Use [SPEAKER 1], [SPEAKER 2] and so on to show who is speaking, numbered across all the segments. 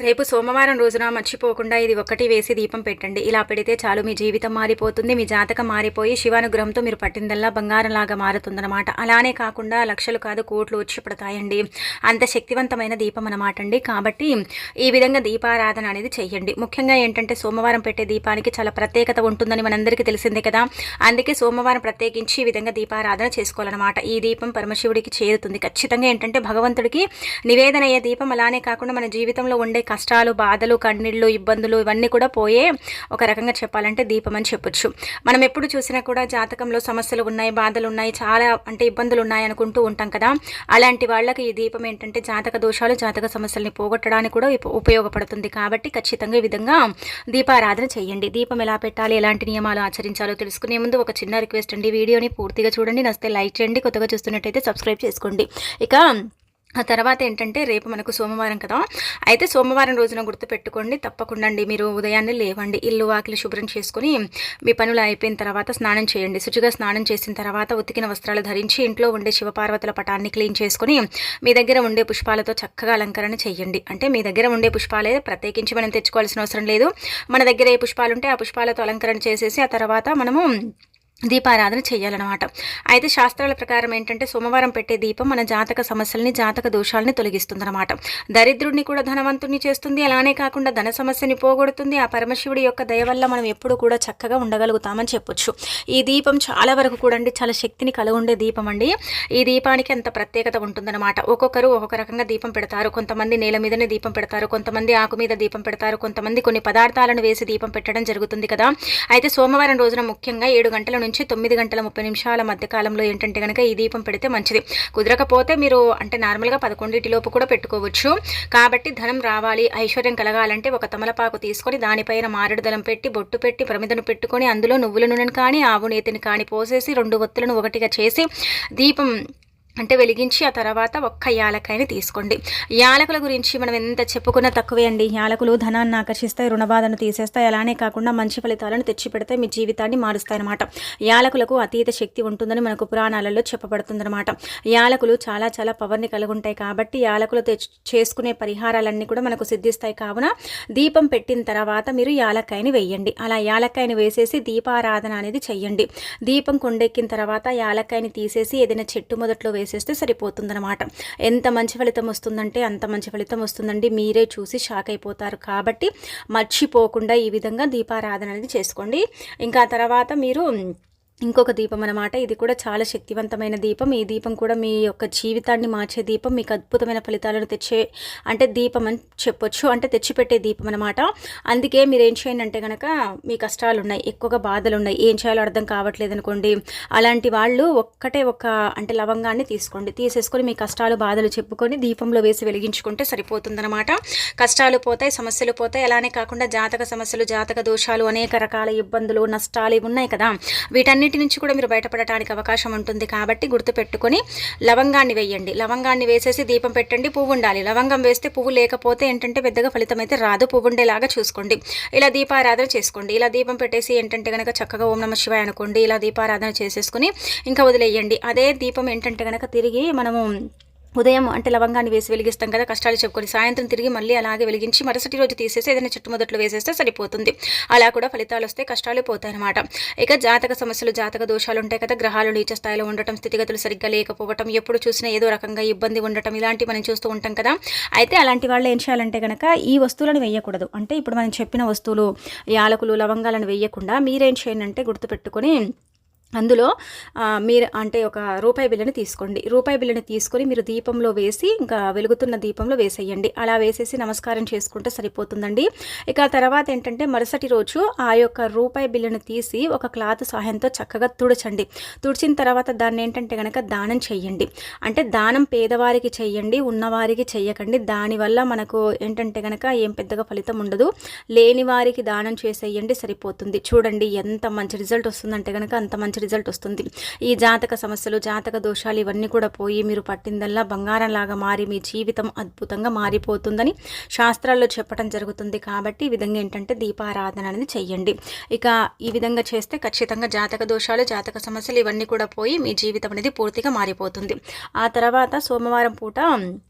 [SPEAKER 1] రేపు సోమవారం రోజున మర్చిపోకుండా ఇది ఒక్కటి వేసి దీపం పెట్టండి. ఇలా పెడితే చాలు మీ జీవితం మారిపోతుంది. మీ జాతకం మారిపోయి శివానుగ్రహంతో మీరు పట్టిందల్లా బంగారంలాగా మారుతుందన్నమాట. అలానే కాకుండా లక్షలు కాదు కోట్లు వచ్చి పడతాయండి. అంత శక్తివంతమైన దీపం అన్నమాట అండి. కాబట్టి ఈ విధంగా దీపారాధన అనేది చెయ్యండి. ముఖ్యంగా ఏంటంటే సోమవారం పెట్టే దీపానికి చాలా ప్రత్యేకత ఉంటుందని మనందరికీ తెలిసిందే కదా. అందుకే సోమవారం ప్రత్యేకించి ఈ విధంగా దీపారాధన చేసుకోవాలన్నమాట. ఈ దీపం పరమశివుడికి చేరుతుంది. ఖచ్చితంగా ఏంటంటే భగవంతుడికి నివేదన అయ్యే దీపం. అలానే కాకుండా మన జీవితంలో ఉండే కష్టాలు, బాధలు, కన్నీళ్ళు, ఇబ్బందులు ఇవన్నీ కూడా పోయే ఒక రకంగా చెప్పాలంటే దీపం అని చెప్పొచ్చు. మనం ఎప్పుడు చూసినా కూడా జాతకంలో సమస్యలు ఉన్నాయి, బాధలు ఉన్నాయి, చాలా అంటే ఇబ్బందులు ఉన్నాయి అనుకుంటూ ఉంటాం కదా. అలాంటి వాళ్ళకి ఈ దీపం ఏంటంటే జాతక దోషాలు, జాతక సమస్యల్ని పోగొట్టడానికి కూడా ఉపయోగపడుతుంది. కాబట్టి ఖచ్చితంగా ఈ విధంగా దీపారాధన చేయండి. దీపం ఎలా పెట్టాలి, ఎలాంటి నియమాలు ఆచరించాలో తెలుసుకునే ముందు ఒక చిన్న రిక్వెస్ట్ అండి. వీడియోని పూర్తిగా చూడండి, నచ్చితే లైక్ చేయండి, కొత్తగా చూస్తున్నట్టయితే సబ్స్క్రైబ్ చేసుకోండి. ఇక ఆ తర్వాత ఏంటంటే రేపు మనకు సోమవారం కదా. అయితే సోమవారం రోజున గుర్తుపెట్టుకోండి, తప్పకుండా అండి మీరు ఉదయాన్నే లేవండి, ఇల్లు వాకిలి శుభ్రం చేసుకుని మీ పనులు అయిపోయిన తర్వాత స్నానం చేయండి. శుచిగా స్నానం చేసిన తర్వాత ఉతికిన వస్త్రాలు ధరించి ఇంట్లో ఉండే శివపార్వతుల పటాన్ని క్లీన్ చేసుకుని మీ దగ్గర ఉండే పుష్పాలతో చక్కగా అలంకరణ చేయండి. అంటే మీ దగ్గర ఉండే పుష్పాలే ప్రత్యేకించి మనం తెచ్చుకోవాల్సిన అవసరం లేదు. మన దగ్గర ఏ పుష్పాలు ఉంటే ఆ పుష్పాలతో అలంకరణ చేసేసి ఆ తర్వాత మనము దీపారాధన చేయాలన్నమాట. అయితే శాస్త్రాల ప్రకారం ఏంటంటే సోమవారం పెట్టే దీపం మన జాతక సమస్యల్ని, జాతక దోషాలని తొలగిస్తుందన్నమాట. దరిద్రుడిని కూడా ధనవంతుని చేస్తుంది. అలానే కాకుండా ధన సమస్యని పోగొడుతుంది. ఆ పరమశివుడి యొక్క దయ వల్ల మనం ఎప్పుడు కూడా చక్కగా ఉండగలుగుతామని చెప్పొచ్చు. ఈ దీపం చాలా వరకు కూడా అండి చాలా శక్తిని కలుగుండే దీపం అండి. ఈ దీపానికి అంత ప్రత్యేకత ఉంటుందన్నమాట. ఒక్కొక్కరు ఒక్కొక్క రకంగా దీపం పెడతారు. కొంతమంది నేల మీదనే దీపం పెడతారు, కొంతమంది ఆకు మీద దీపం పెడతారు, కొంతమంది కొన్ని పదార్థాలను వేసి దీపం పెట్టడం జరుగుతుంది కదా. అయితే సోమవారం రోజున ముఖ్యంగా 7 గంటల నుంచి 9 గంటల 30 నిమిషాల మధ్య కాలంలో ఏంటంటే కనుక ఈ దీపం పెడితే మంచిది. కుదరకపోతే మీరు అంటే నార్మల్గా 11 లోపు కూడా పెట్టుకోవచ్చు. కాబట్టి ధనం రావాలి, ఐశ్వర్యం కలగాలంటే ఒక తమలపాకు తీసుకొని దానిపైన మారేడు దళం పెట్టి బొట్టు పెట్టి ప్రమిదను పెట్టుకొని అందులో నువ్వుల నూనెను కానీ ఆవు నేతిని కానీ పోసేసి 2 ఒత్తులను ఒకటిగా చేసి దీపం అంటే వెలిగించి ఆ తర్వాత ఒక్క యాలకాయని తీసుకోండి. యాలకుల గురించి మనం ఎంత చెప్పుకున్నా తక్కువే అండి. యాలకులు ధనాన్ని ఆకర్షిస్తాయి, రుణబాధను తీసేస్తాయి, అలానే కాకుండా మంచి ఫలితాలను తెచ్చిపెడితే మీ జీవితాన్ని మారుస్తాయి అనమాట. యాలకులకు అతీత శక్తి ఉంటుందని మనకు పురాణాలలో చెప్పబడుతుందన్నమాట. యాలకులు చాలా చాలా పవర్ని కలిగి ఉంటాయి. కాబట్టి యాలకులు చేసుకునే పరిహారాలన్నీ కూడా మనకు సిద్ధిస్తాయి. కావున దీపం పెట్టిన తర్వాత మీరు యాలకాయని వేయండి. అలా యాలకాయని వేసేసి దీపారాధన అనేది చెయ్యండి. దీపం కొండెక్కిన తర్వాత యాలకాయని తీసేసి ఏదైనా చెట్టు మొదట్లో వేసేస్తే సరిపోతుందన్నమాట. ఎంత మంచి ఫలితం వస్తుందంటే అంత మంచి ఫలితం వస్తుందండి. మీరే చూసి షాక్ అయిపోతారు. కాబట్టి మర్చిపోకుండా ఈ విధంగా దీపారాధన అనేది చేసుకోండి. ఇంకా తర్వాత మీరు ఇంకొక దీపం అన్నమాట. ఇది కూడా చాలా శక్తివంతమైన దీపం. ఈ దీపం కూడా మీ యొక్క జీవితాన్ని మార్చే దీపం, మీకు అద్భుతమైన ఫలితాలను తెచ్చే అంటే దీపం అని చెప్పొచ్చు. అంటే తెచ్చిపెట్టే దీపం అనమాట. అందుకే మీరు ఏం చేయండి అంటే కనుక మీ కష్టాలు ఉన్నాయి, ఎక్కువగా బాధలు ఉన్నాయి, ఏం చేయాలో అర్థం కావట్లేదు అనుకోండి. అలాంటి వాళ్ళు ఒక్కటే ఒక అంటే లవంగాన్ని తీసుకోండి. తీసేసుకొని మీ కష్టాలు బాధలు చెప్పుకొని దీపంలో వేసి వెలిగించుకుంటే సరిపోతుందన్నమాట. కష్టాలు పోతాయి, సమస్యలు పోతాయి. అలానే కాకుండా జాతక సమస్యలు, జాతక దోషాలు, అనేక రకాల ఇబ్బందులు, నష్టాలు ఇవి ఉన్నాయి కదా, వీటన్నిటి నుంచి కూడా మీరు బయటపడటానికి అవకాశం ఉంటుంది. కాబట్టి గుర్తుపెట్టుకొని లవంగాన్ని వేయండి. లవంగాన్ని వేసేసి దీపం పెట్టండి. పువ్వు ఉండాలి. లవంగం వేస్తే పువ్వు లేకపోతే ఏంటంటే పెద్దగా ఫలితం అయితే రాదు. పువ్వు ఉండేలాగా చూసుకోండి. ఇలా దీపారాధన చేసుకోండి. ఇలా దీపం పెట్టేసి ఏంటంటే కనుక చక్కగా ఓం నమః శివాయ అనుకోండి. ఇలా దీపారాధన చేసేసుకుని ఇంకా వదిలేయండి. అదే దీపం ఏంటంటే కనుక తిరిగి మనము ఉదయం అంటే లవంగాన్ని వేసి వెలిగిస్తాం కదా, కష్టాలు చెప్పుకొని సాయంత్రం తిరిగి మళ్ళీ అలాగే వెలిగించి మరుసటి రోజు తీసేసి ఏదైనా చెట్టు మొదట్లో వేసేస్తే సరిపోతుంది. అలా కూడా ఫలితాలు వస్తే కష్టాలు పోతాయి అనమాట. ఇక జాతక సమస్యలు, జాతక దోషాలు ఉంటాయి కదా, గ్రహాలు నీచ స్థాయిలో ఉండటం, స్థితిగతులు సరిగ్గా లేకపోవటం, ఎప్పుడు చూసినా ఏదో రకంగా ఇబ్బంది ఉండటం, ఇలాంటివి మనం చూస్తూ ఉంటాం కదా. అయితే అలాంటి వాళ్ళు ఏం చేయాలంటే కనుక ఈ వస్తువులను వేయకూడదు. అంటే ఇప్పుడు మనం చెప్పిన వస్తువులు యాలకులు, లవంగాలను వేయకుండా మీరేం చేయండి అంటే గుర్తుపెట్టుకొని అందులో మీరు అంటే ఒక రూపాయి బిల్లని తీసుకోండి. రూపాయి బిల్లని తీసుకొని మీరు దీపంలో వేసి ఇంకా వెలుగుతున్న దీపంలో వేసేయండి. అలా వేసేసి నమస్కారం చేసుకుంటే సరిపోతుందండి. ఇక తర్వాత ఏంటంటే మరుసటి రోజు ఆ యొక్క రూపాయి బిల్లను తీసి ఒక క్లాత్ సహాయంతో చక్కగా తుడచండి. తుడిచిన తర్వాత దాన్ని ఏంటంటే కనుక దానం చెయ్యండి. అంటే దానం పేదవారికి చెయ్యండి, ఉన్నవారికి చెయ్యకండి. దానివల్ల మనకు ఏంటంటే కనుక ఏం పెద్దగా ఫలితం ఉండదు. లేని వారికి దానం చేసేయండి, సరిపోతుంది. చూడండి ఎంత మంచి రిజల్ట్ వస్తుందంటే కనుక అంత మంచి రిజల్ట్ వస్తుంది. ఈ జాతక సమస్యలు, జాతక దోషాలు ఇవన్నీ కూడా పోయి మీరు పట్టిందల్లా బంగారం లాగా మారి మీ జీవితం అద్భుతంగా మారిపోతుందని శాస్త్రాల్లో చెప్పడం జరుగుతుంది. కాబట్టి ఈ విధంగా ఏంటంటే దీపారాధన అనేది చెయ్యండి. ఇక ఈ విధంగా చేస్తే ఖచ్చితంగా జాతక దోషాలు, జాతక సమస్యలు ఇవన్నీ కూడా పోయి మీ జీవితం అనేది పూర్తిగా మారిపోతుంది. ఆ తర్వాత సోమవారం పూట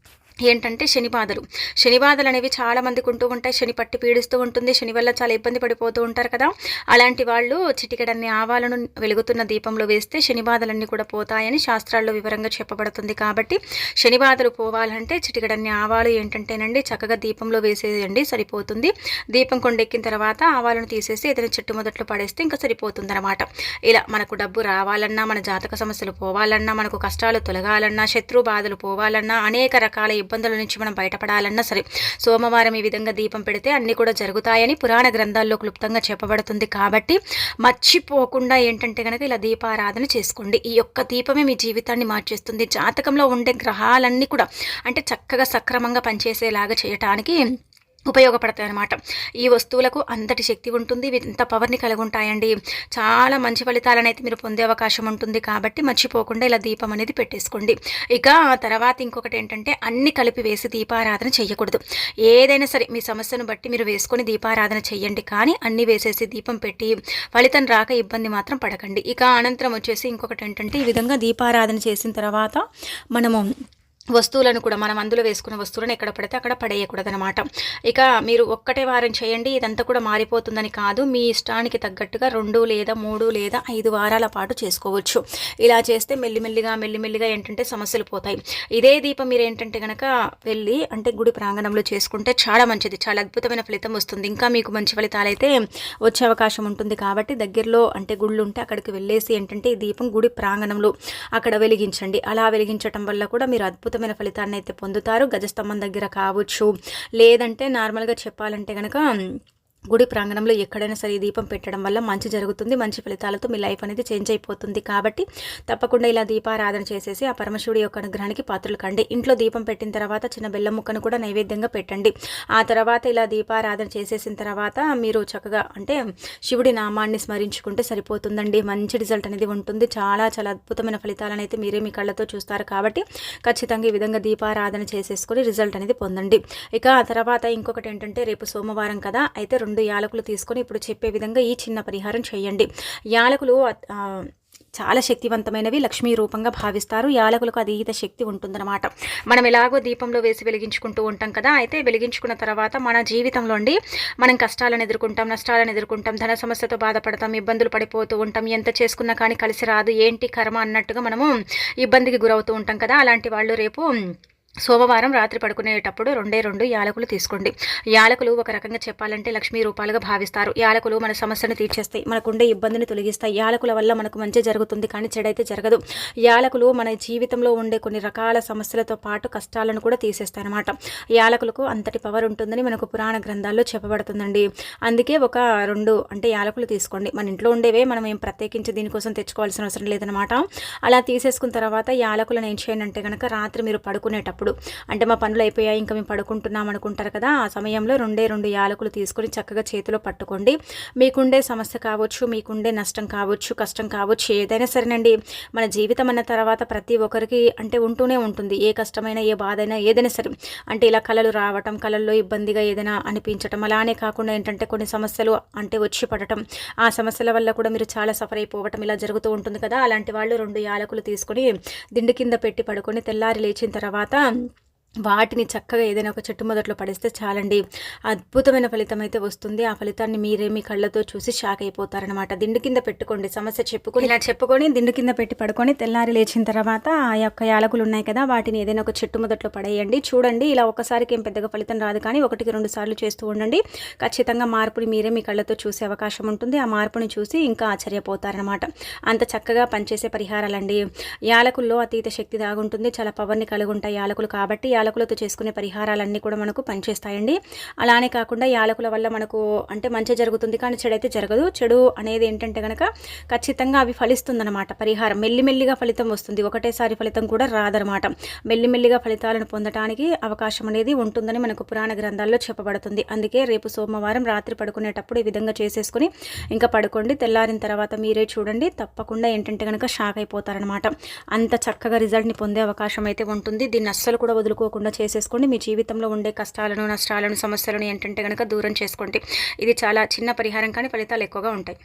[SPEAKER 1] ఏంటంటే శని బాధలు. శని బాధలు అనేవి చాలా మందికి ఉంటూ ఉంటాయి. శని పట్టి పీడిస్తూ ఉంటుంది. శని వల్ల చాలా ఇబ్బంది పడిపోతూ ఉంటారు కదా! అలాంటి వాళ్ళు చిటికెడన్ని ఆవాలను వెలుగుతున్న దీపంలో వేస్తే శని బాధలన్నీ కూడా పోతాయని శాస్త్రాల్లో వివరంగా చెప్పబడుతుంది. కాబట్టి శని బాధలు పోవాలంటే చిటికెడన్ని ఆవాలు ఏంటంటేనండి చక్కగా దీపంలో వేసేయండి సరిపోతుంది. దీపం కొండెక్కిన తర్వాత ఆవాలను తీసేసి ఏదైనా చెట్టు మొదట్లో పడేస్తే ఇంకా సరిపోతుందనమాట. ఇలా మనకు డబ్బు రావాలన్నా, మన జాతక సమస్యలు పోవాలన్నా, మనకు కష్టాలు తొలగాలన్నా, శత్రు బాధలు పోవాలన్నా, అనేక రకాల ఇబ్బందుల నుంచి మనం బయటపడాలన్నా సరే సోమవారం ఈ విధంగా దీపం పెడితే అన్నీ కూడా జరుగుతాయని పురాణ గ్రంథాల్లో క్లుప్తంగా చెప్పబడుతుంది. కాబట్టి మర్చిపోకుండా ఏంటంటే కనుక ఇలా దీపారాధన చేసుకోండి. ఈ యొక్క దీపమే మీ జీవితాన్ని మార్చేస్తుంది. జాతకంలో ఉండే గ్రహాలన్నీ కూడా అంటే చక్కగా సక్రమంగా పనిచేసేలాగా చేయటానికి ఉపయోగపడతాయి అన్నమాట. ఈ వస్తువులకు అంతటి శక్తి ఉంటుంది. ఇంత పవర్ని కలిగి ఉంటాయండి. చాలా మంచి ఫలితాలను అయితే మీరు పొందే అవకాశం ఉంటుంది. కాబట్టి మర్చిపోకుండా ఇలా దీపం అనేది పెట్టేసుకోండి. ఇక తర్వాత ఇంకొకటి ఏంటంటే అన్ని కలిపి వేసి దీపారాధన చేయకూడదు. ఏదైనా సరే మీ సమస్యను బట్టి మీరు వేసుకొని దీపారాధన చేయండి. కానీ అన్ని వేసేసి దీపం పెట్టి ఫలితం రాక ఇబ్బంది మాత్రం పడకండి. ఇక అనంతరం వచ్చేసి ఇంకొకటి ఏంటంటే ఈ విధంగా దీపారాధన చేసిన తర్వాత మనము వస్తువులను కూడా మనం అందులో వేసుకున్న వస్తువులను ఎక్కడ పడితే అక్కడ పడేయకూడదనమాట. ఇక మీరు ఒక్కటే వారం చేయండి, ఇదంతా కూడా మారిపోతుందని కాదు. మీ ఇష్టానికి తగ్గట్టుగా 2 లేదా 3 లేదా 5 వారాల పాటు చేసుకోవచ్చు. ఇలా చేస్తే మెల్లిమెల్లిగా ఏంటంటే సమస్యలు పోతాయి. ఇదే దీపం మీరు ఏంటంటే కనుక వెళ్ళి అంటే గుడి ప్రాంగణంలో చేసుకుంటే చాలా మంచిది, చాలా అద్భుతమైన ఫలితం వస్తుంది. ఇంకా మీకు మంచి ఫలితాలు అయితే వచ్చే అవకాశం ఉంటుంది. కాబట్టి దగ్గరలో అంటే గుళ్ళు ఉంటే అక్కడికి వెళ్ళేసి ఏంటంటే ఈ దీపం గుడి ప్రాంగణంలో అక్కడ వెలిగించండి. అలా వెలిగించడం వల్ల కూడా మీరు అద్భుతమైన ఫలితాన్ని అయితే పొందుతారు. గజస్తంభం దగ్గర కావచ్చు, లేదంటే నార్మల్గా చెప్పాలంటే కనుక గుడి ప్రాంగణంలో ఎక్కడైనా సరే ఈ దీపం పెట్టడం వల్ల మంచి జరుగుతుంది. మంచి ఫలితాలతో మీ లైఫ్ అనేది చేంజ్ అయిపోతుంది. కాబట్టి తప్పకుండా ఇలా దీపారాధన చేసేసి ఆ పరమశివుడి యొక్క అనుగ్రహానికి పాత్రలు కండి. ఇంట్లో దీపం పెట్టిన తర్వాత చిన్న బెల్లం ముక్కను కూడా నైవేద్యంగా పెట్టండి. ఆ తర్వాత ఇలా దీపారాధన చేసేసిన తర్వాత మీరు చక్కగా అంటే శివుడి నామాన్ని స్మరించుకుంటే సరిపోతుందండి. మంచి రిజల్ట్ అనేది ఉంటుంది. చాలా చాలా అద్భుతమైన ఫలితాలను అయితే మీరే మీ కళ్ళతో చూస్తారు. కాబట్టి ఖచ్చితంగా ఈ విధంగా దీపారాధన చేసేసుకొని రిజల్ట్ అనేది పొందండి. ఇక ఆ తర్వాత ఇంకొకటి ఏంటంటే రేపు సోమవారం కదా, అయితే 2 యాలకులు తీసుకొని ఇప్పుడు చెప్పే విధంగా ఈ చిన్న పరిహారం చేయండి. యాలకులు చాలా శక్తివంతమైనవి, లక్ష్మీ రూపంగా భావిస్తారు. యాలకులకు అతీత శక్తి ఉంటుందన్నమాట. మనం ఎలాగో దీపంలో వేసి వెలిగించుకుంటూ ఉంటాం కదా, అయితే వెలిగించుకున్న తర్వాత మన జీవితంలో అండి మనం కష్టాలను ఎదుర్కొంటాం, నష్టాలను ఎదుర్కొంటాం, ధన సమస్యతో బాధపడతాం, ఇబ్బందులు పడిపోతూ ఉంటాం. ఎంత చేసుకున్నా కానీ కలిసి రాదు, ఏంటి కర్మ అన్నట్టుగా మనము ఇబ్బందికి గురవుతూ ఉంటాం కదా. అలాంటి వాళ్ళు రేపు సోమవారం రాత్రి పడుకునేటప్పుడు 2 యాలకులు తీసుకోండి. యాలకులు ఒక రకంగా చెప్పాలంటే లక్ష్మీ రూపాలుగా భావిస్తారు. యాలకులు మన సమస్యను తీర్చేస్తాయి, మనకుండే ఇబ్బందిని తొలగిస్తాయి. యాలకుల వల్ల మనకు మంచి జరుగుతుంది, కానీ చెడైతే జరగదు. యాలకులు మన జీవితంలో ఉండే కొన్ని రకాల సమస్యలతో పాటు కష్టాలను కూడా తీసేస్తాయి అన్నమాట. యాలకులకు అంతటి పవర్ ఉంటుందని మనకు పురాణ గ్రంథాల్లో చెప్పబడుతుందండి. అందుకే ఒక 2 అంటే యాలకులు తీసుకోండి. మన ఇంట్లో ఉండేవే, మనం ఏం ప్రత్యేకించి దీనికోసం తెచ్చుకోవాల్సిన అవసరం లేదనమాట. అలా తీసేసుకున్న తర్వాత యాలకులను ఏం చేయండి అంటే కనుక రాత్రి మీరు పడుకునేటప్పుడు అంటే మా పనులు అయిపోయాయి ఇంకా మేము పడుకుంటున్నాం అనుకుంటారు కదా, ఆ సమయంలో 2 యాలకులు తీసుకొని చక్కగా చేతిలో పట్టుకోండి. మీకుండే సమస్య కావచ్చు, మీకుండే నష్టం కావచ్చు, కష్టం కావచ్చు, ఏదైనా సరేనండి. మన జీవితం అన్న తర్వాత ప్రతి ఒక్కరికి అంటే ఉంటూనే ఉంటుంది. ఏ కష్టమైనా ఏ బాధ అయినా ఏదైనా సరే అంటే ఇలా కలలు రావటం, కలల్లో ఇబ్బందిగా ఏదైనా అనిపించటం, అలానే కాకుండా ఏంటంటే కొన్ని సమస్యలు అంటే వచ్చి పడటం, ఆ సమస్యల వల్ల కూడా మీరు చాలా సఫర్ అయిపోవటం ఇలా జరుగుతూ ఉంటుంది కదా. అలాంటి వాళ్ళు 2 యాలకులు తీసుకొని దిండు కింద పెట్టి పడుకొని తెల్లారి లేచిన తర్వాత వాటిని చక్కగా ఏదైనా ఒక చెట్టు మొదట్లో పడేస్తే చాలండి, అద్భుతమైన ఫలితం అయితే వస్తుంది. ఆ ఫలితాన్ని మీరే మీ కళ్ళతో చూసి షాక్ అయిపోతారనమాట. దిండు కింద పెట్టుకోండి, సమస్య చెప్పుకొని ఇలా చెప్పుకొని దిండు కింద పెట్టి పడుకొని తెల్లారి లేచిన తర్వాత ఆ యొక్క యాలకులు ఉన్నాయి కదా, వాటిని ఏదైనా ఒక చెట్టు మొదట్లో పడేయండి. చూడండి, ఇలా ఒకసారికి ఏం పెద్దగా ఫలితం రాదు, కానీ 1-2 సార్లు చేస్తూ ఉండండి. ఖచ్చితంగా మార్పుని మీరే మీ కళ్ళతో చూసే అవకాశం ఉంటుంది. ఆ మార్పుని చూసి ఇంకా ఆశ్చర్యపోతారనమాట. అంత చక్కగా పనిచేసే పరిహారాలండి. యాలకుల్లో అతీత శక్తి దాగుంటుంది, చాలా పవర్ని కలిగి ఉంటాయి యాలకులు. కాబట్టి యాలకులతో చేసుకునే పరిహారాలన్నీ కూడా మనకు పనిచేస్తాయండి. అలానే కాకుండా యాలకుల వల్ల మనకు అంటే మంచి జరుగుతుంది, కానీ చెడు అయితే జరగదు. చెడు అనేది ఏంటంటే కనుక ఖచ్చితంగా అవి ఫలిస్తుందన్నమాట. పరిహారం మెల్లిమెల్లిగా ఫలితం వస్తుంది, ఒకటేసారి ఫలితం కూడా రాదనమాట. మెల్లిమెల్లిగా ఫలితాలను పొందడానికి అవకాశం అనేది ఉంటుందని మనకు పురాణ గ్రంథాల్లో చెప్పబడుతుంది. అందుకే రేపు సోమవారం రాత్రి పడుకునేటప్పుడు ఈ విధంగా చేసేసుకుని ఇంకా పడుకోండి. తెల్లారిన తర్వాత మీరే చూడండి, తప్పకుండా ఏంటంటే కనుక షాక్ అయిపోతారనమాట. అంత చక్కగా రిజల్ట్ని పొందే అవకాశం అయితే ఉంటుంది. దీన్ని అస్సలు కూడా వదులుకోకుండా చేసేసుకోండి. మీ జీవితంలో ఉండే కష్టాలను, నష్టాలను, సమస్యలను ఏంటంటే కనుక దూరం చేసుకోండి. ఇది చాలా చిన్న పరిహారం, కానీ ఫలితాలు ఎక్కువగా ఉంటాయి.